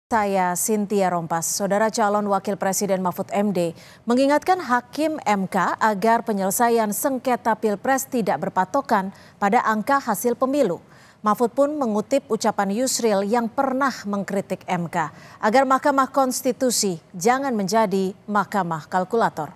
Saya Cynthia Rompas, saudara calon wakil presiden Mahfud MD, mengingatkan Hakim MK agar penyelesaian sengketa Pilpres tidak berpatokan pada angka hasil pemilu. Mahfud pun mengutip ucapan Yusril yang pernah mengkritik MK agar Mahkamah Konstitusi jangan menjadi mahkamah kalkulator.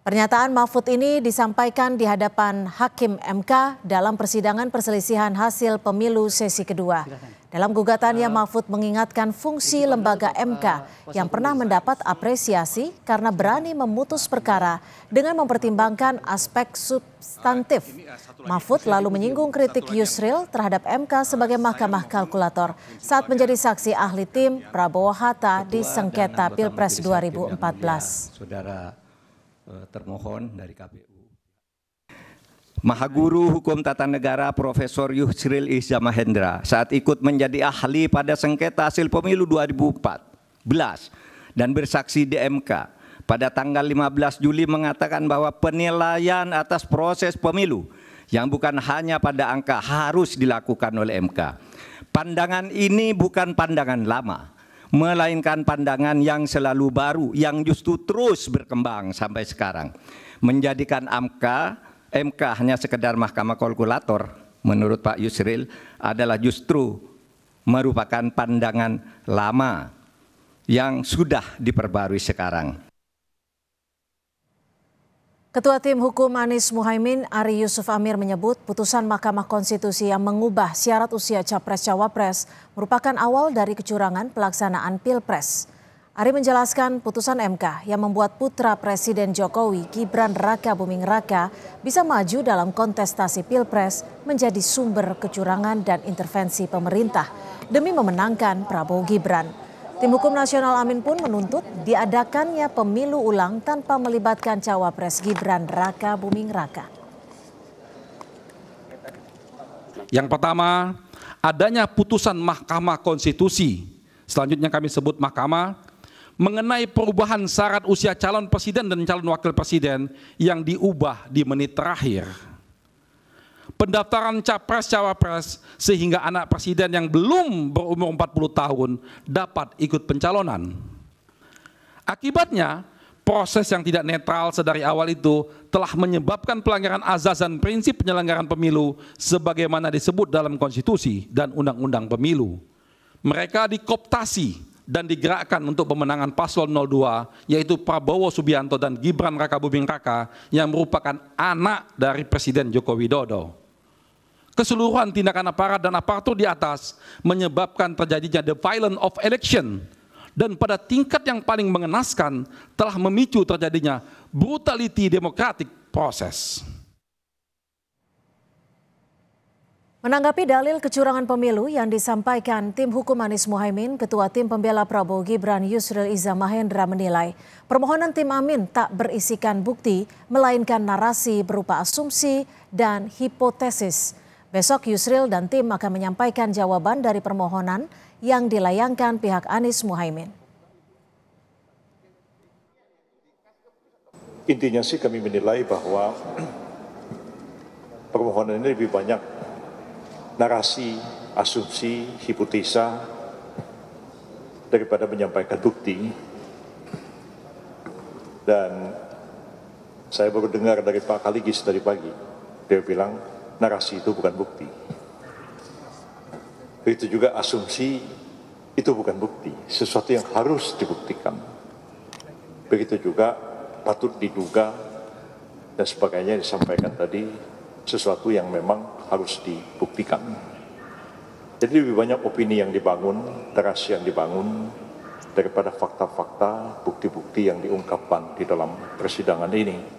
Pernyataan Mahfud ini disampaikan di hadapan Hakim MK dalam persidangan perselisihan hasil pemilu sesi kedua. Dalam gugatannya, Mahfud mengingatkan fungsi lembaga MK yang pernah mendapat apresiasi karena berani memutus perkara dengan mempertimbangkan aspek substantif. Mahfud lalu menyinggung kritik Yusril terhadap MK sebagai mahkamah kalkulator saat menjadi saksi ahli tim Prabowo Hatta di sengketa Pilpres 2014. Saudara termohon dari KPU. Mahaguru Hukum Tata Negara Profesor Yusril Iza Mahendra saat ikut menjadi ahli pada sengketa hasil pemilu 2014 dan bersaksi di MK pada tanggal 15 Juli mengatakan bahwa penilaian atas proses pemilu yang bukan hanya pada angka harus dilakukan oleh MK. Pandangan ini bukan pandangan lama, melainkan pandangan yang selalu baru, yang justru terus berkembang sampai sekarang. Menjadikan MK hanya sekedar mahkamah kalkulator, menurut Pak Yusril, adalah justru merupakan pandangan lama yang sudah diperbarui sekarang. Ketua Tim Hukum Anies Muhaimin, Ari Yusuf Amir menyebut putusan Mahkamah Konstitusi yang mengubah syarat usia Capres-Cawapres merupakan awal dari kecurangan pelaksanaan Pilpres. Ari menjelaskan putusan MK yang membuat putra Presiden Jokowi, Gibran Raka Buming Raka, bisa maju dalam kontestasi Pilpres menjadi sumber kecurangan dan intervensi pemerintah demi memenangkan Prabowo Gibran. Tim Hukum Nasional Amin pun menuntut diadakannya pemilu ulang tanpa melibatkan Cawapres Gibran Raka Buming Raka. Yang pertama, adanya putusan Mahkamah Konstitusi, selanjutnya kami sebut Mahkamah, mengenai perubahan syarat usia calon presiden dan calon wakil presiden yang diubah di menit terakhir. Pendaftaran Capres-Cawapres sehingga anak presiden yang belum berumur 40 tahun dapat ikut pencalonan. Akibatnya, proses yang tidak netral sedari awal itu telah menyebabkan pelanggaran azas dan prinsip penyelenggaraan pemilu sebagaimana disebut dalam konstitusi dan undang-undang pemilu. Mereka dikooptasi dan digerakkan untuk pemenangan paslon 02, yaitu Prabowo Subianto dan Gibran Raka Buming Raka yang merupakan anak dari Presiden Joko Widodo. Keseluruhan tindakan aparat dan aparatur di atas menyebabkan terjadinya the violence of election dan pada tingkat yang paling mengenaskan telah memicu terjadinya brutality democratic process. Menanggapi dalil kecurangan pemilu yang disampaikan Tim Hukum Anies Muhaimin, Ketua Tim Pembela Prabowo Gibran Yusril Iza Mahendra menilai permohonan Tim Amin tak berisikan bukti, melainkan narasi berupa asumsi dan hipotesis. Besok Yusril dan tim akan menyampaikan jawaban dari permohonan yang dilayangkan pihak Anies Muhaimin. Intinya sih kami menilai bahwa permohonan ini lebih banyak narasi, asumsi, hipotesa daripada menyampaikan bukti. Dan saya baru dengar dari Pak Kaligis tadi pagi, dia bilang narasi itu bukan bukti. Begitu juga asumsi itu bukan bukti, sesuatu yang harus dibuktikan. Begitu juga patut diduga dan sebagainya disampaikan tadi, sesuatu yang memang harus dibuktikan. Jadi lebih banyak opini yang dibangun, narasi yang dibangun, daripada fakta-fakta, bukti-bukti yang diungkapkan di dalam persidangan ini.